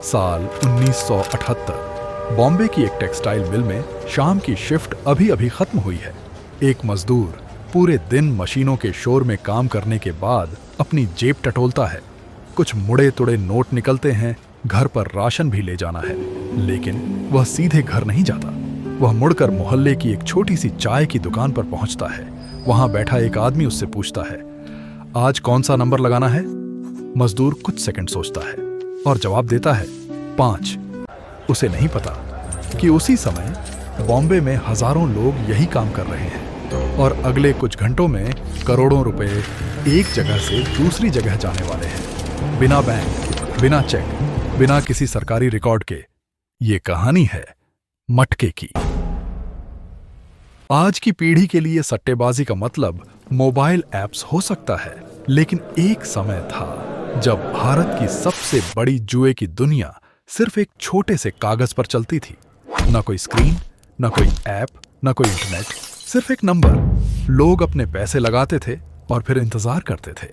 साल 1978 बॉम्बे की एक टेक्सटाइल मिल में शाम की शिफ्ट अभी अभी खत्म हुई है। एक मजदूर पूरे दिन मशीनों के शोर में काम करने के बाद अपनी जेब टटोलता है। कुछ मुड़े तुड़े नोट निकलते हैं, घर पर राशन भी ले जाना है, लेकिन वह सीधे घर नहीं जाता। वह मुड़कर मोहल्ले की एक छोटी सी चाय की दुकान पर पहुंचता है। वहां बैठा एक आदमी उससे पूछता है, आज कौन सा नंबर लगाना है? मजदूर कुछ सेकंड सोचता है और जवाब देता है 5। उसे नहीं पता कि उसी समय बॉम्बे में हजारों लोग यही काम कर रहे हैं और अगले कुछ घंटों में करोड़ों रुपए एक जगह से दूसरी जगह जाने वाले हैं, बिना बैंक, बिना चेक, बिना किसी सरकारी रिकॉर्ड के। ये कहानी है मटके की। आज की पीढ़ी के लिए सट्टेबाजी का मतलब मोबाइल ऐप्स हो सकता है, लेकिन एक समय था जब भारत की सबसे बड़ी जुए की दुनिया सिर्फ एक छोटे से कागज पर चलती थी। न कोई स्क्रीन, न कोई ऐप, न कोई इंटरनेट, सिर्फ एक नंबर। लोग अपने पैसे लगाते थे और फिर इंतजार करते थे।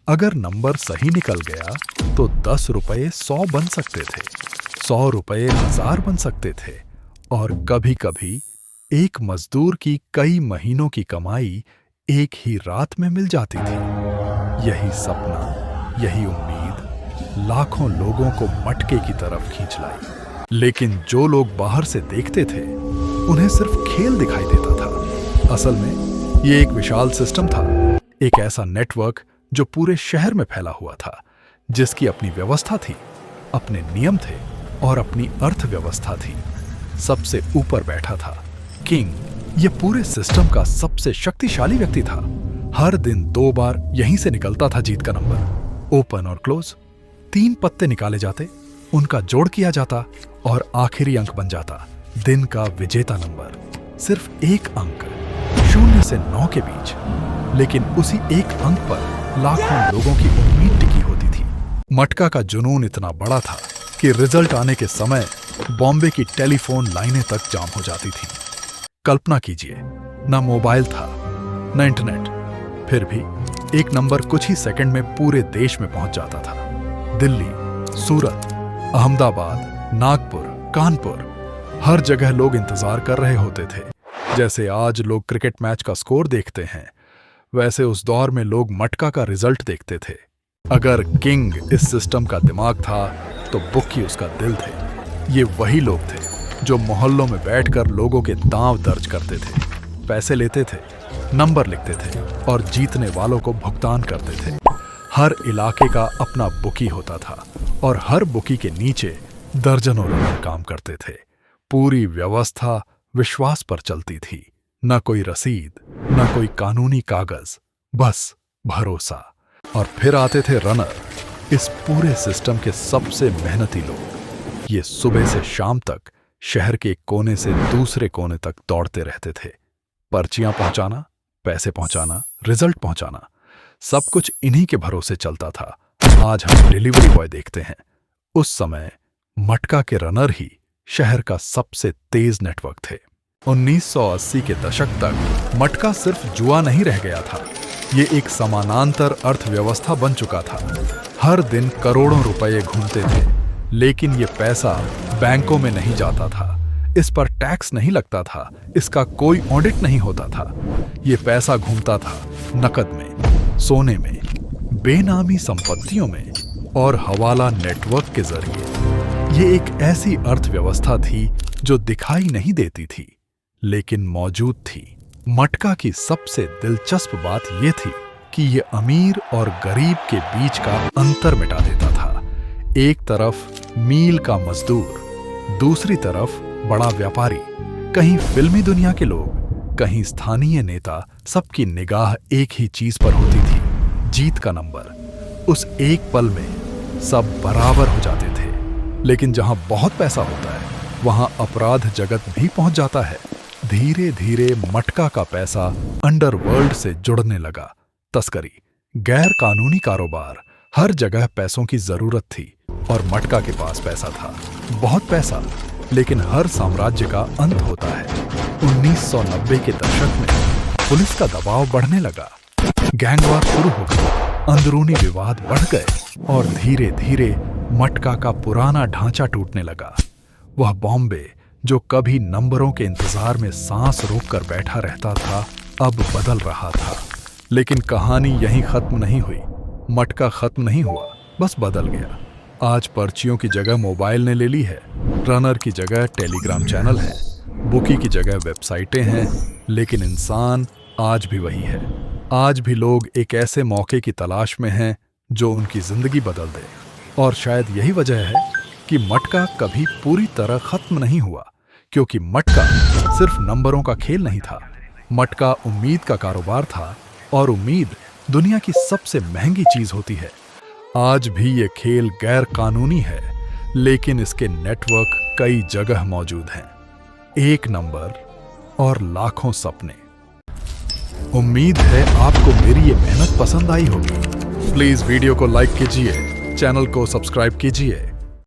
अगर नंबर सही निकल गया तो 10 रुपए 100 बन सकते थे, 100 रुपए 1000 बन सकते थे, और कभी कभी एक मजदूर की कई महीनों की कमाई एक ही रात में मिल जाती थी। यही सपना, यही उम्मीद लाखों लोगों को मटके की तरफ खींच लाई। लेकिन जो लोग बाहर से देखते थे, उन्हें सिर्फ खेल दिखाई देता था। असल में ये एक विशाल सिस्टम था, एक ऐसा नेटवर्क जो पूरे शहर में फैला हुआ था, जिसकी अपनी व्यवस्था थी, अपने नियम थे और अपनी अर्थव्यवस्था थी। सबसे ऊपर बैठा था किंग। ये पूरे सिस्टम का सबसे शक्तिशाली व्यक्ति था। हर दिन 2 बार यहीं से निकलता था जीत का नंबर। ओपन और क्लोज 3 पत्ते निकाले जाते, उनका जोड़ किया जाता और आखिरी अंक बन जाता दिन का विजेता नंबर। सिर्फ एक अंक, 0 से 9 के बीच, लेकिन उसी एक अंक पर लाखों लोगों की उम्मीद टिकी होती थी। मटका का जुनून इतना बड़ा था कि रिजल्ट आने के समय बॉम्बे की टेलीफोन लाइनें तक जाम हो जाती थी। कल्पना कीजिए, ना मोबाइल था, ना इंटरनेट, फिर भी एक नंबर कुछ ही सेकंड में पूरे देश में पहुंच जाता था। दिल्ली, सूरत, अहमदाबाद, नागपुर, कानपुर, हर जगह लोग इंतजार कर रहे होते थे। जैसे आज लोग क्रिकेट मैच का स्कोर देखते हैं, वैसे उस दौर में लोग मटका का रिजल्ट देखते थे। अगर किंग इस सिस्टम का दिमाग था तो बुक्की उसका दिल थे। ये वही लोग थे जो मोहल्लों में बैठकर लोगों के दांव दर्ज करते थे, पैसे लेते थे, नंबर लिखते थे और जीतने वालों को भुगतान करते थे। हर इलाके का अपना बुकी होता था और हर बुकी के नीचे दर्जनों लोग काम करते थे। पूरी व्यवस्था विश्वास पर चलती थी। न कोई रसीद, न कोई कानूनी कागज, बस भरोसा। और फिर आते थे रनर, इस पूरे सिस्टम के सबसे मेहनती लोग। ये सुबह से शाम तक शहर के एक कोने से दूसरे कोने तक दौड़ते रहते थे। पर्चियां पहुंचाना, पैसे पहुंचाना, रिजल्ट पहुंचाना, सब कुछ इन्हीं के भरोसे चलता था। आज हम डिलीवरी बॉय देखते हैं, उस समय मटका के रनर ही शहर का सबसे तेज नेटवर्क थे। 1980 के दशक तक मटका सिर्फ जुआ नहीं रह गया था, ये एक समानांतर अर्थव्यवस्था बन चुका था। हर दिन करोड़ों रुपए घूमते थे, लेकिन ये पैसा बैंकों में नहीं जाता था, इस पर टैक्स नहीं लगता था, इसका कोई ऑडिट नहीं होता था। ये पैसा घूमता था नकद में, सोने में, बेनामी संपत्तियों में और हवाला नेटवर्क के जरिए। ये एक ऐसी अर्थव्यवस्था थी जो दिखाई नहीं देती थी, लेकिन मौजूद थी। मटका की सबसे दिलचस्प बात यह थी कि ये अमीर और गरीब के बीच का अंतर मिटा देता था। एक तरफ मील का मजदूर, दूसरी तरफ बड़ा व्यापारी, कहीं फिल्मी दुनिया के लोग, कहीं स्थानीय नेता। सबकी निगाह एक ही चीज पर होती थी, जीत का नंबर। उस एक पल में सब बराबर हो जाते थे। लेकिन जहां बहुत पैसा होता है, वहां अपराध जगत भी पहुंच जाता है। धीरे धीरे मटका का पैसा अंडरवर्ल्ड से जुड़ने लगा। तस्करी, गैर कानूनी कारोबार, हर जगह पैसों की जरूरत थी और मटका के पास पैसा था, बहुत पैसा। लेकिन हर साम्राज्य का अंत होता है। 1990 के दशक में पुलिस का दबाव बढ़ने लगा, गैंगवार शुरू हो गया, अंदरूनी विवाद बढ़ गए और धीरे धीरे मटका का पुराना ढांचा टूटने लगा। वह बॉम्बे जो कभी नंबरों के इंतजार में सांस रोककर बैठा रहता था, अब बदल रहा था। लेकिन कहानी यहीं खत्म नहीं हुई। मटका खत्म नहीं हुआ, बस बदल गया। आज पर्चियों की जगह मोबाइल ने ले ली है। रनर की जगह टेलीग्राम चैनल है, बुकी की जगह वेबसाइटें हैं, लेकिन इंसान आज भी वही है। आज भी लोग एक ऐसे मौके की तलाश में हैं जो उनकी जिंदगी बदल दे। और शायद यही वजह है कि मटका कभी पूरी तरह खत्म नहीं हुआ, क्योंकि मटका सिर्फ नंबरों का खेल नहीं था। मटका उम्मीद का कारोबार था, और उम्मीद दुनिया की सबसे महंगी चीज होती है। आज भी ये खेल गैर कानूनी है, लेकिन इसके नेटवर्क कई जगह मौजूद हैं। एक नंबर और लाखों सपने। उम्मीद है आपको मेरी ये मेहनत पसंद आई होगी। प्लीज वीडियो को लाइक कीजिए, चैनल को सब्सक्राइब कीजिए